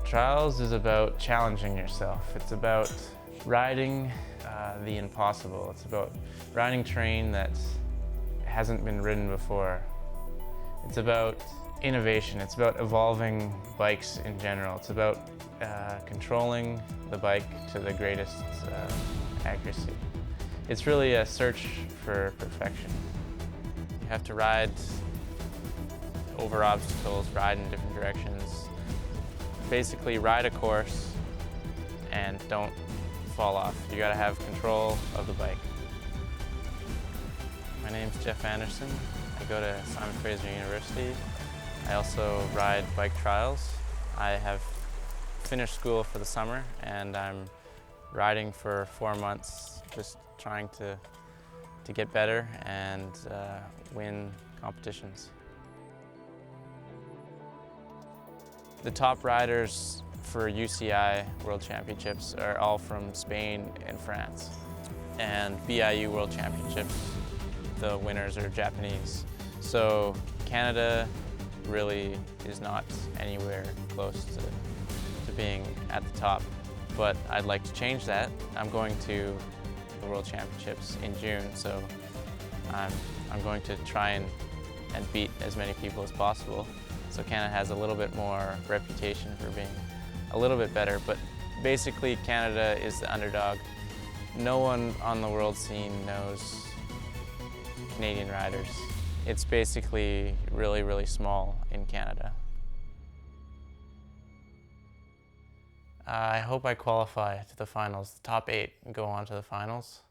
Trials is about challenging yourself. It's about riding the impossible. It's about riding terrain that hasn't been ridden before. It's about innovation. It's about evolving bikes in general. It's about controlling the bike to the greatest accuracy. It's really a search for perfection. You have to ride over obstacles, ride in different directions. Basically ride a course and don't fall off. You gotta have control of the bike. My name's Jeff Anderson. I go to Simon Fraser University. I also ride bike trials. I have finished school for the summer and I'm riding for 4 months, just trying to get better and win competitions. The top riders for UCI World Championships are all from Spain and France. And BIU World Championships, the winners are Japanese. So Canada really is not anywhere close to being at the top. But I'd like to change that. I'm going to the World Championships in June, so I'm going to try and beat as many people as possible. So Canada has a little bit more reputation for being a little bit better, but basically Canada is the underdog. No one on the world scene knows Canadian riders. It's basically really, really small in Canada. I hope I qualify to the finals. The top 8 go on to the finals.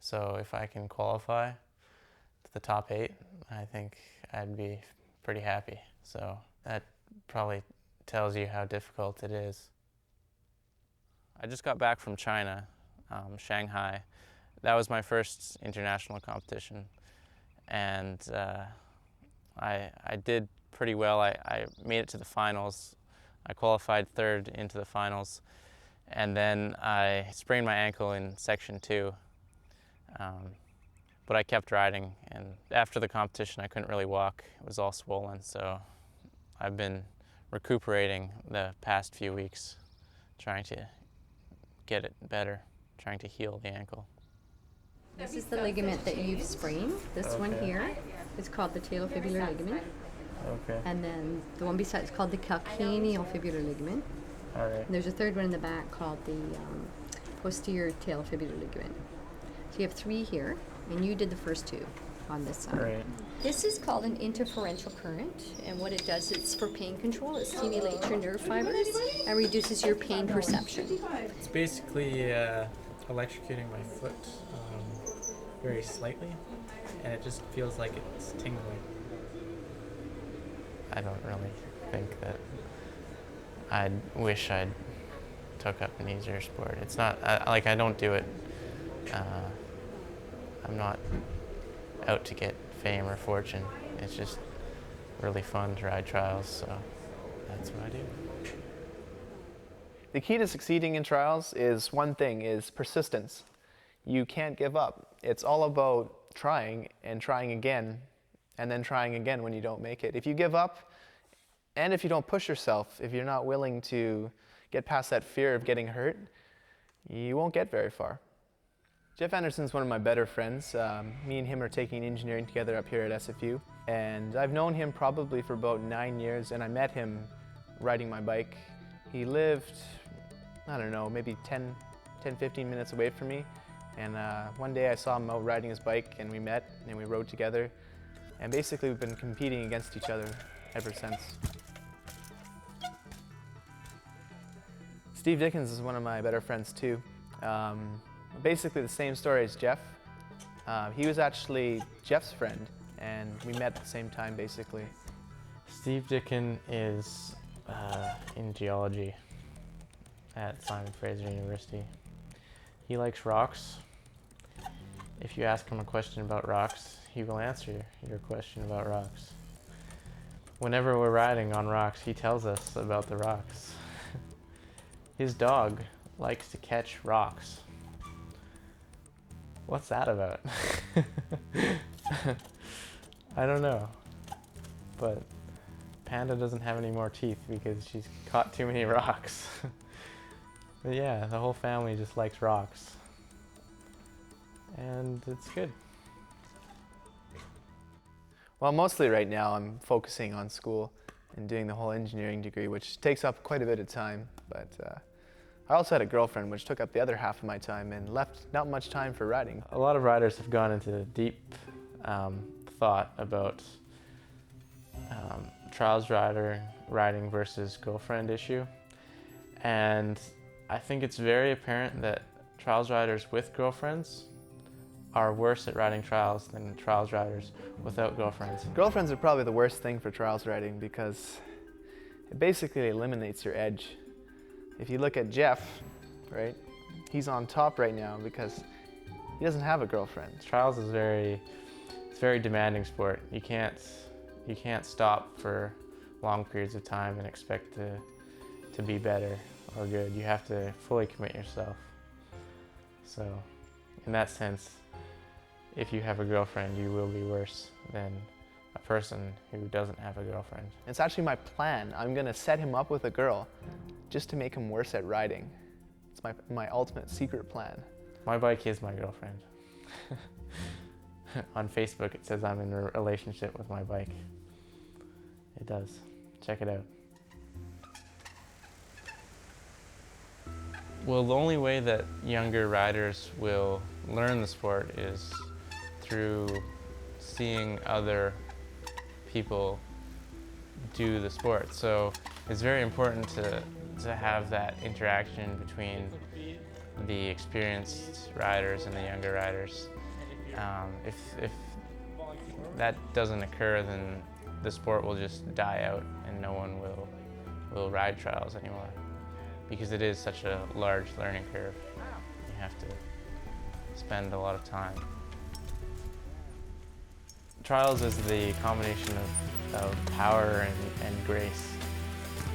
So if I can qualify to the top 8, I think I'd be pretty happy. So that probably tells you how difficult it is. I just got back from China, Shanghai. That was my first international competition. And I did pretty well. I made it to the finals. I qualified 3rd into the finals. And then I sprained my ankle in section 2. But I kept riding, and after the competition I couldn't really walk. It was all swollen, so I've been recuperating the past few weeks, trying to get it better, trying to heal the ankle. This is the ligament that you've sprained. This one here is called the talofibular ligament. Okay. And then the one beside is called the calcaneofibular ligament. All right. And there's a third one in the back called the posterior talofibular ligament. So you have 3 here, and you did the first 2 on this side. Right. This is called an interferential current, and what it does, it's for pain control. It stimulates your nerve fibers and reduces your pain perception. It's basically electrocuting my foot very slightly, and it just feels like it's tingling. I don't really think that I'd wish I'd took up an easier sport. It's not, I don't do it. I'm not out to get fame or fortune. It's just really fun to ride trials, so that's what I do. The key to succeeding in trials is one thing, is persistence. You can't give up. It's all about trying and trying again, and then trying again when you don't make it. If you give up, and if you don't push yourself, if you're not willing to get past that fear of getting hurt, you won't get very far. Jeff Anderson's one of my better friends. Me and him are taking engineering together up here at SFU, and I've known him probably for about 9 years, and I met him riding my bike. He lived, I don't know, maybe 10-15 minutes away from me, and one day I saw him out riding his bike, and we met and we rode together, and basically we've been competing against each other ever since. Steve Dickens is one of my better friends too. Basically the same story as Jeff. He was actually Jeff's friend, and we met at the same time basically. Steve Dickens is in geology at Simon Fraser University. He likes rocks. If you ask him a question about rocks, he will answer your question about rocks. Whenever we're riding on rocks, he tells us about the rocks. His dog likes to catch rocks. What's that about? I don't know, but Panda doesn't have any more teeth because she's caught too many rocks. But yeah, the whole family just likes rocks. And it's good. Well, mostly right now I'm focusing on school and doing the whole engineering degree, which takes up quite a bit of time. But I also had a girlfriend, which took up the other half of my time and left not much time for riding. A lot of riders have gone into deep thought about trials riding versus girlfriend issue. And I think it's very apparent that trials riders with girlfriends are worse at riding trials than trials riders without girlfriends. Girlfriends are probably the worst thing for trials riding because it basically eliminates your edge. If you look at Jeff, right, he's on top right now because he doesn't have a girlfriend. Trials is it's a very demanding sport. You can't stop for long periods of time and expect to be better or good. You have to fully commit yourself. So in that sense, if you have a girlfriend, you will be worse than a person who doesn't have a girlfriend. It's actually my plan. I'm gonna set him up with a girl just to make him worse at riding. It's my ultimate secret plan. My bike is my girlfriend. On Facebook it says I'm in a relationship with my bike. It does. Check it out. Well, the only way that younger riders will learn the sport is through seeing other people do the sport. So it's very important to have that interaction between the experienced riders and the younger riders. If that doesn't occur, then the sport will just die out and no one will ride trials anymore, because it is such a large learning curve. You have to spend a lot of time. Trials is the combination of power and grace.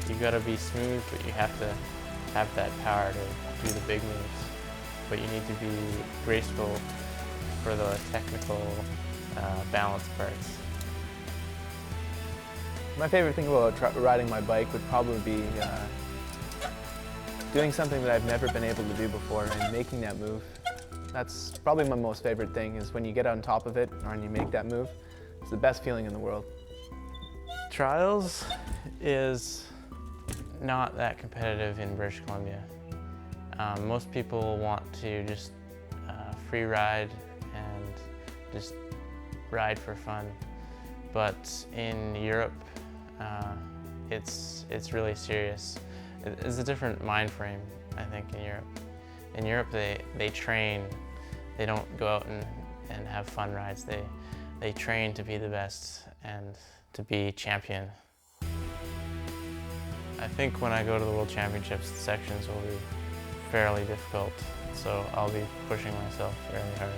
You gotta be smooth, but you have to have that power to do the big moves. But you need to be graceful for the technical balance parts. My favorite thing about riding my bike would probably be doing something that I've never been able to do before and making that move. That's probably my most favorite thing, is when you get on top of it and you make that move. It's the best feeling in the world. Trials is not that competitive in British Columbia. Most people want to just free ride and just ride for fun. But in Europe, it's really serious. It's a different mind frame, I think, in Europe. In Europe, they train. They don't go out and have fun rides. They train to be the best and to be champion. I think when I go to the World Championships, the sections will be fairly difficult, so I'll be pushing myself very hard.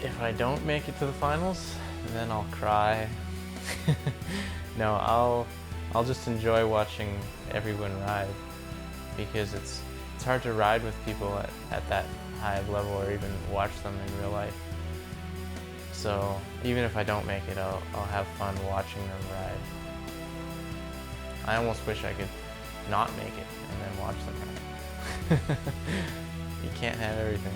If I don't make it to the finals, then I'll cry. No, I'll just enjoy watching everyone ride, because it's hard to ride with people at that high of level or even watch them in real life. So even if I don't make it, I'll have fun watching them ride. I almost wish I could not make it and then watch them ride. You can't have everything.